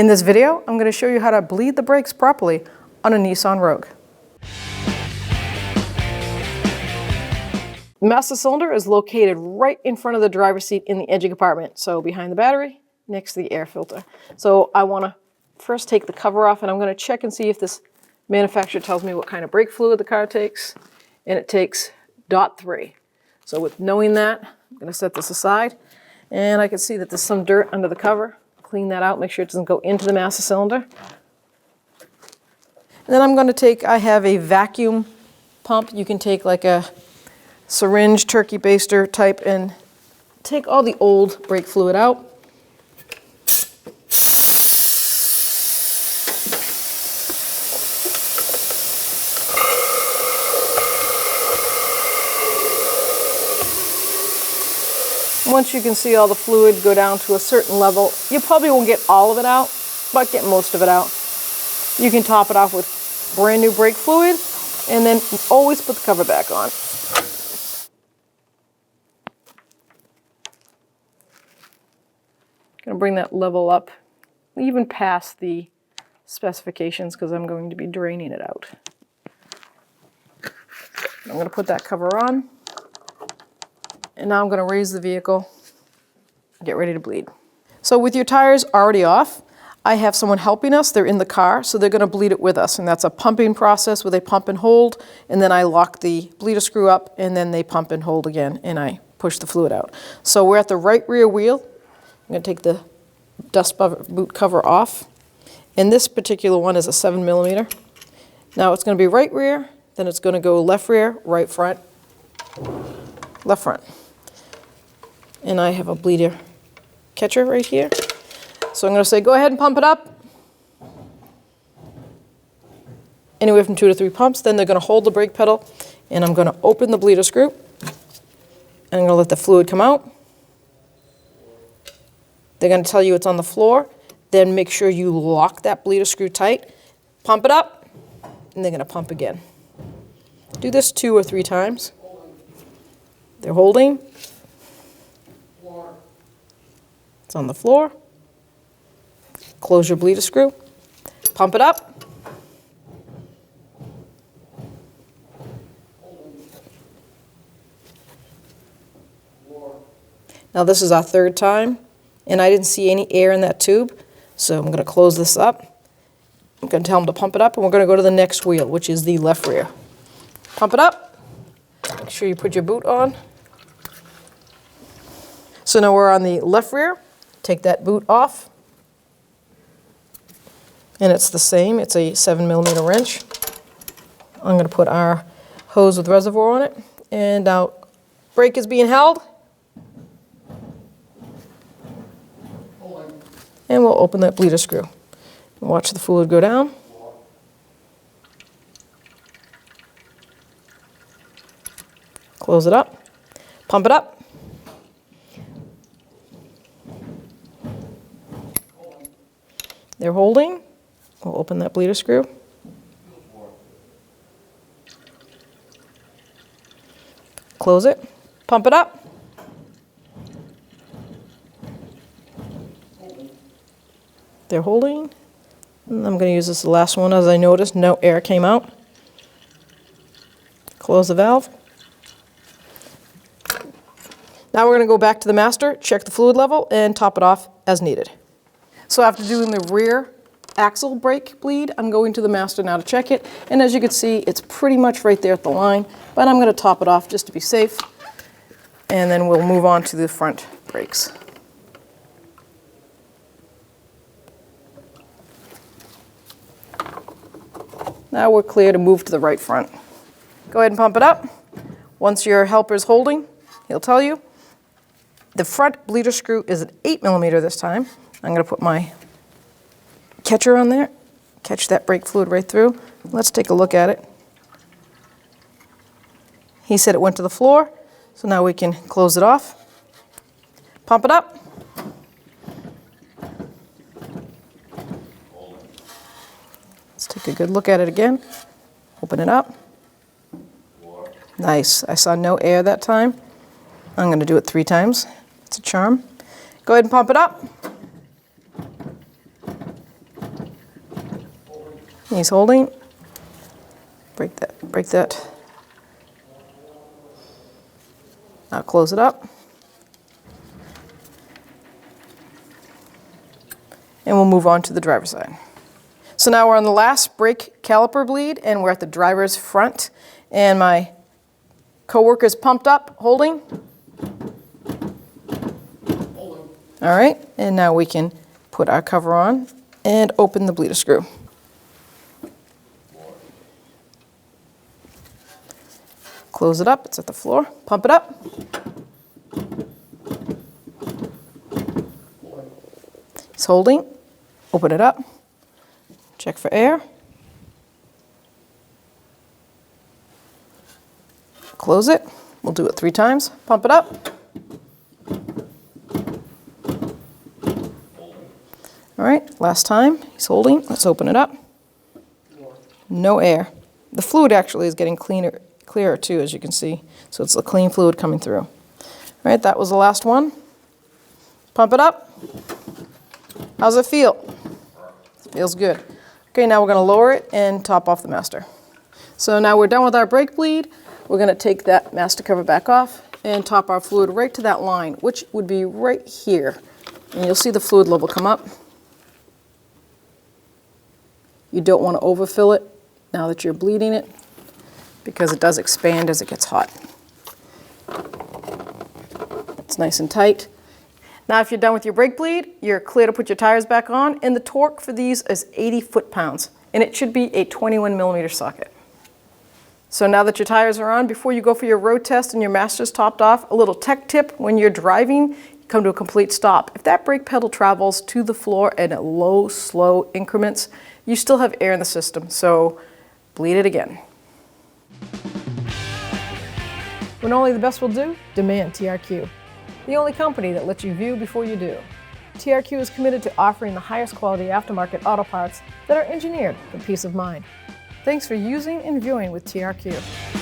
In this video, I'm going to show you how to bleed the brakes properly on a Nissan Rogue. The master cylinder is located right in front of the driver's seat in the engine compartment, so behind the battery, next to the air filter. So I want to first take the cover off, and I'm going to check and see if this manufacturer tells me what kind of brake fluid the car takes, and it takes .3. So with knowing that, I'm going to set this aside, and I can see that there's some dirt under the cover. Clean that out, make sure it doesn't go into the master cylinder. And then I'm going to take, I have a vacuum pump. You can take like a syringe, turkey baster type, and take all the old brake fluid out. Once you can see all the fluid go down to a certain level, you probably won't get all of it out, but get most of it out. You can top it off with brand new brake fluid, and then always put the cover back on. Gonna bring that level up, even past the specifications, because I'm going to be draining it out. I'm gonna put that cover on. And now I'm going to raise the vehicle, get ready to bleed. So with your tires already off, I have someone helping us. They're in the car, so they're going to bleed it with us. And that's a pumping process where they pump and hold, and then I lock the bleeder screw up, and then they pump and hold again, and I push the fluid out. So we're at the right rear wheel. I'm going to take the dust boot cover off. And this particular one is a 7mm. Now it's going to be right rear, then it's going to go left rear, right front, left front. And I have a bleeder catcher right here. So I'm going to say, go ahead and pump it up. Anywhere from 2 to 3 pumps. Then they're going to hold the brake pedal, and I'm going to open the bleeder screw. And I'm going to let the fluid come out. They're going to tell you it's on the floor. Then make sure you lock that bleeder screw tight. Pump it up, and they're going to pump again. Do this 2 or 3 times. They're holding. It's on the floor. Close your bleeder screw. Pump it up. Now this is our 3rd time, and I didn't see any air in that tube, so I'm going to close this up. I'm going to tell them to pump it up, and we're going to go to the next wheel, which is the left rear. Pump it up. Make sure you put your boot on. So now we're on the left rear. Take that boot off. And it's the same. It's a 7mm wrench. I'm going to put our hose with reservoir on it. And now brake is being held. And we'll open that bleeder screw. Watch the fluid go down. Close it up. Pump it up. They're holding. We'll open that bleeder screw. Close it. Pump it up. They're holding. And I'm going to use this the last one. As I noticed, no air came out. Close the valve. Now we're going to go back to the master, check the fluid level, and top it off as needed. So after doing the rear axle brake bleed, I'm going to the master now to check it. And as you can see, it's pretty much right there at the line, but I'm going to top it off just to be safe. And then we'll move on to the front brakes. Now we're clear to move to the right front. Go ahead and pump it up. Once your helper's holding, he'll tell you. The front bleeder screw is an 8mm this time. I'm going to put my catcher on there, catch that brake fluid right through. Let's take a look at it. He said it went to the floor, so now we can close it off. Pump it up. Let's take a good look at it again. Open it up. Nice. I saw no air that time. I'm going to do it 3 times. It's a charm. Go ahead and pump it up. He's holding. Break that. Now close it up. And we'll move on to the driver's side. So now we're on the last brake caliper bleed, and we're at the driver's front. And my coworker's pumped up, holding. All right, and now we can put our cover on and open the bleeder screw. Close it up, it's at the floor. Pump it up. It's holding. Open it up. Check for air. Close it. We'll do it 3 times. Pump it up. All right, last time. He's holding. Let's open it up. No air. The fluid actually is getting clearer too, as you can see. So it's the clean fluid coming through. All right, that was the last one. Pump it up. How's it feel? Feels good. Okay, now we're going to lower it and top off the master. So now we're done with our brake bleed. We're going to take that master cover back off and top our fluid right to that line, which would be right here. And you'll see the fluid level come up. You don't want to overfill it now that you're bleeding it, because it does expand as it gets hot. It's nice and tight. Now if you're done with your brake bleed, you're clear to put your tires back on, and the torque for these is 80 foot-pounds, and it should be a 21 mm socket. So now that your tires are on, before you go for your road test and your master's topped off, a little tech tip: when you're driving, you come to a complete stop. If that brake pedal travels to the floor in low, slow increments, you still have air in the system, so bleed it again. When only the best will do, demand TRQ. The only company that lets you view before you do. TRQ is committed to offering the highest quality aftermarket auto parts that are engineered for peace of mind. Thanks for using and viewing with TRQ.